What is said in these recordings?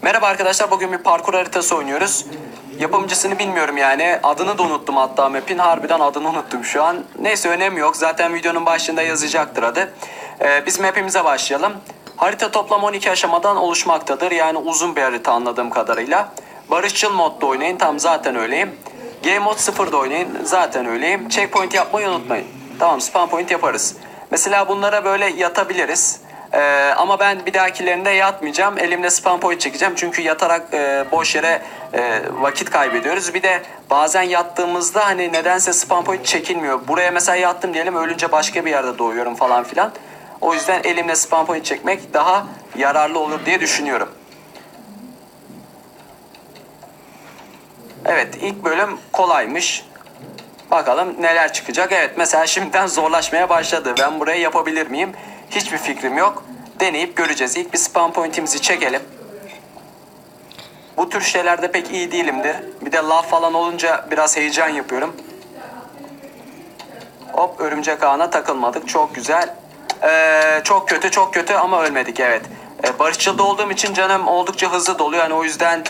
Merhaba arkadaşlar, bugün bir parkur haritası oynuyoruz. Yapımcısını bilmiyorum yani. Adını da unuttum hatta map'in. Harbiden adını unuttum şu an. Neyse önemi yok. Zaten videonun başında yazacaktır adı. Biz map'imize başlayalım. Harita toplam 12 aşamadan oluşmaktadır. Yani uzun bir harita anladığım kadarıyla. Barışçıl modda oynayın. Tam zaten öyleyim. Game mode 0'da oynayın. Zaten öyleyim. Checkpoint yapmayı unutmayın. Tamam, spawn point yaparız. Mesela bunlara böyle yatabiliriz. Ama ben bir dahakilerinde yatmayacağım. Elimde spam point çekeceğim. Çünkü yatarak boş yere vakit kaybediyoruz. Bir de bazen yattığımızda hani nedense spam point çekilmiyor. Buraya mesela yattım diyelim, ölünce başka bir yerde doğuyorum falan filan. O yüzden elimle spam point çekmek daha yararlı olur diye düşünüyorum. Evet, ilk bölüm kolaymış. Bakalım neler çıkacak. Evet, mesela şimdiden zorlaşmaya başladı. Ben burayı yapabilir miyim? Hiçbir fikrim yok. Deneyip göreceğiz. İlk bir spawn point'imizi çekelim. Bu tür şeylerde pek iyi değilimdir. Bir de lav falan olunca biraz heyecan yapıyorum. Hop, örümcek ağına takılmadık. Çok güzel. Çok kötü, çok kötü ama ölmedik, evet. Barışçıl'da olduğum için canım oldukça hızlı doluyor. Yani o yüzden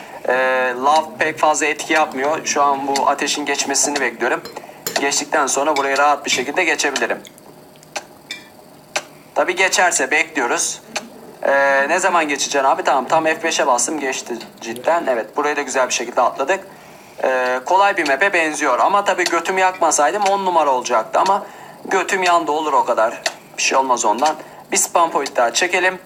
lav pek fazla etki yapmıyor. Şu an bu ateşin geçmesini bekliyorum. Geçtikten sonra burayı rahat bir şekilde geçebilirim. Tabii geçerse bekliyoruz. Ne zaman geçeceksin abi? Tamam, tam F5'e bastım, geçti cidden. Evet, burayı da güzel bir şekilde atladık. Kolay bir map'e benziyor ama tabii götüm yakmasaydım 10 numara olacaktı ama götüm yandı, olur o kadar. Bir şey olmaz ondan. Bir spawn point daha çekelim.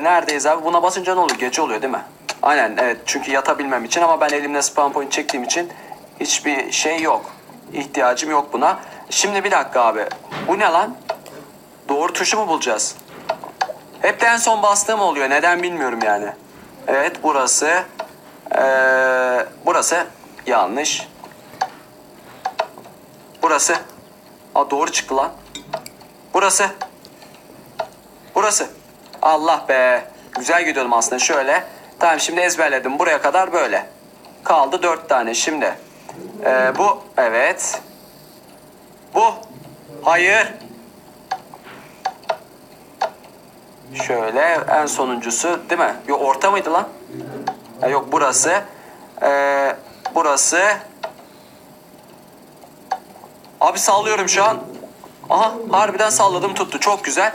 Neredeyiz abi? Buna basınca ne oluyor? Gece oluyor değil mi? Aynen, evet, çünkü yatabilmem için ama ben elimle spawn point çektiğim için hiçbir şey yok. İhtiyacım yok buna. Şimdi bir dakika abi. Bu ne lan? Doğru tuşu mu bulacağız? Hep de en son bastığım oluyor. Neden bilmiyorum yani. Evet, burası. Burası yanlış. Burası. Aa, doğru çıktı lan. Burası. Burası. Allah be. Güzel gidiyordum aslında şöyle. Tamam, şimdi ezberledim. Buraya kadar böyle. Kaldı 4 tane şimdi. Bu. Evet. Bu. Hayır. Şöyle en sonuncusu değil mi? Yok, orta mıydı lan? Yok, burası. Burası. Abi sallıyorum şu an. Aha, harbiden salladım, tuttu. Çok güzel.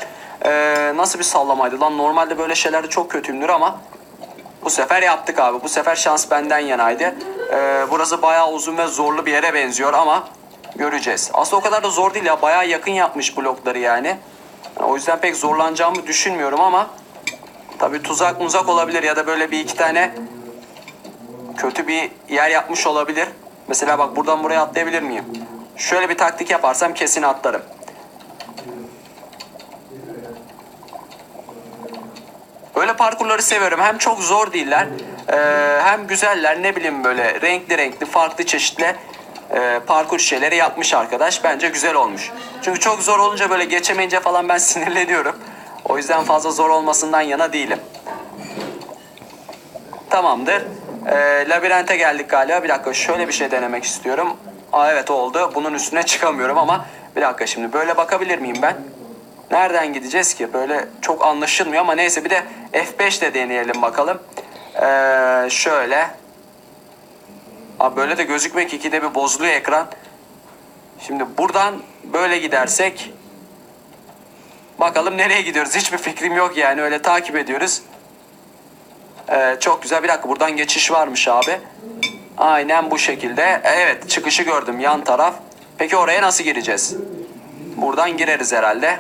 Nasıl bir sallamaydı lan? Normalde böyle şeylerde çok kötüyümdür ama bu sefer yaptık abi. Bu sefer şans benden yanaydı. Burası bayağı uzun ve zorlu bir yere benziyor ama göreceğiz. Aslında o kadar da zor değil ya. Bayağı yakın yapmış blokları yani. O yüzden pek zorlanacağımı düşünmüyorum ama tabii tuzak muzak olabilir ya da böyle bir iki tane kötü bir yer yapmış olabilir. Mesela bak, buradan buraya atlayabilir miyim? Şöyle bir taktik yaparsam kesin atlarım. Böyle parkurları seviyorum. Hem çok zor değiller, hem güzeller. Ne bileyim, böyle renkli renkli, farklı çeşitli parkur şeyleri yapmış arkadaş. Bence güzel olmuş. Çünkü çok zor olunca, böyle geçemeyince falan ben sinirleniyorum. O yüzden fazla zor olmasından yana değilim. Tamamdır. Labirente geldik galiba. Bir dakika, şöyle bir şey denemek istiyorum. Aa, evet, oldu. Bunun üstüne çıkamıyorum ama bir dakika, şimdi böyle bakabilir miyim ben? Nereden gideceğiz ki? Böyle çok anlaşılmıyor ama neyse, bir de F5 de deneyelim bakalım. Şöyle. Abi böyle de gözükmek, ikide bir bozuluyor ekran. Şimdi buradan böyle gidersek bakalım nereye gidiyoruz? Hiçbir fikrim yok yani, öyle takip ediyoruz. Çok güzel. Bir dakika, buradan geçiş varmış abi. Aynen bu şekilde. Evet, çıkışı gördüm, yan taraf. Peki oraya nasıl gireceğiz? Buradan gireriz herhalde.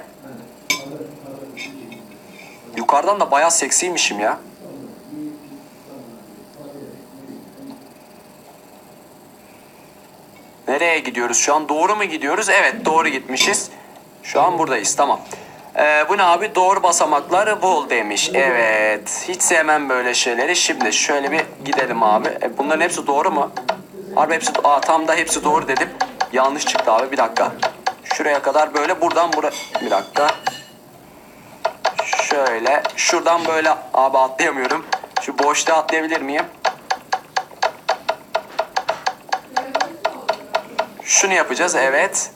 Yukarıdan da bayağı seksiymişim ya. Nereye gidiyoruz şu an? Doğru mu gidiyoruz? Evet, doğru gitmişiz. Şu an buradayız, tamam. Bu ne abi? Doğru basamakları bul demiş. Evet, hiç sevmem böyle şeyleri. Şimdi şöyle bir gidelim abi. Bunların hepsi doğru mu? Harbi hepsi, tam da hepsi doğru dedim. Yanlış çıktı abi, bir dakika. Şuraya kadar böyle, buradan buraya. Bir dakika. Şöyle şuradan böyle abi atlayamıyorum. Şu boşluğa atlayabilir miyim? Şunu yapacağız, evet.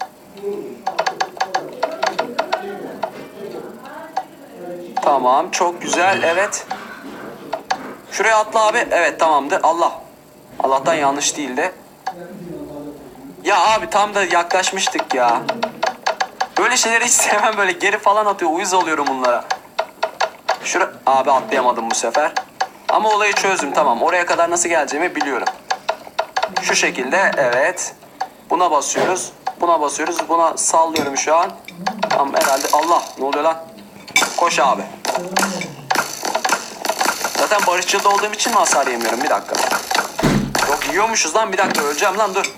Tamam, çok güzel, evet. Şuraya atla abi. Evet tamamdır. Allah. Allah'tan yanlış değildi. Ya abi tam da yaklaşmıştık ya. Böyle şeyleri hiç sevmem, böyle geri falan atıyor. Uyuz oluyorum bunlara. Abi atlayamadım bu sefer. Ama olayı çözdüm, tamam. Oraya kadar nasıl geleceğimi biliyorum. Şu şekilde, evet. Buna basıyoruz. Buna basıyoruz. Buna sallıyorum şu an. Tamam herhalde. Allah, ne oluyor lan? Koş abi. Zaten barışçıl olduğum için mi hasar yemiyorum? Bir dakika. Yok yiyormuşuz lan, bir dakika öleceğim lan, dur.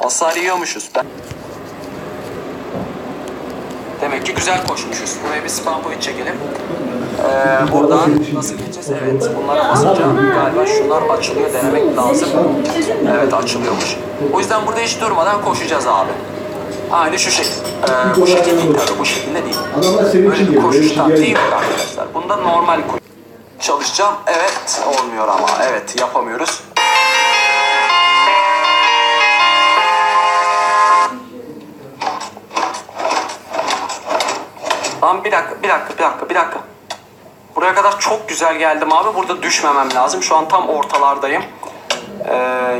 Hasar yiyormuşuz. Demek ki güzel koşmuşuz. Buraya bir spam point çekelim. Buradan nasıl geçeceğiz? Evet, bunlara basınca galiba şunlar açılıyor, denemek lazım. Evet, açılıyormuş. O yüzden burada hiç durmadan koşacağız abi. Aynı şu şekilde. Bu şekilde değil tabii, bu şekilde değil. Böyle bir koşuş taktiği var arkadaşlar. Bunda normal çalışacağım. Evet, olmuyor ama. Evet, yapamıyoruz. Tamam, bir dakika. Buraya kadar çok güzel geldim abi. Burada düşmemem lazım. Şu an tam ortalardayım.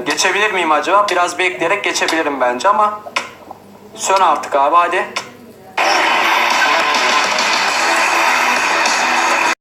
Geçebilir miyim acaba? Biraz bekleyerek geçebilirim bence ama. Sön artık abi, hadi.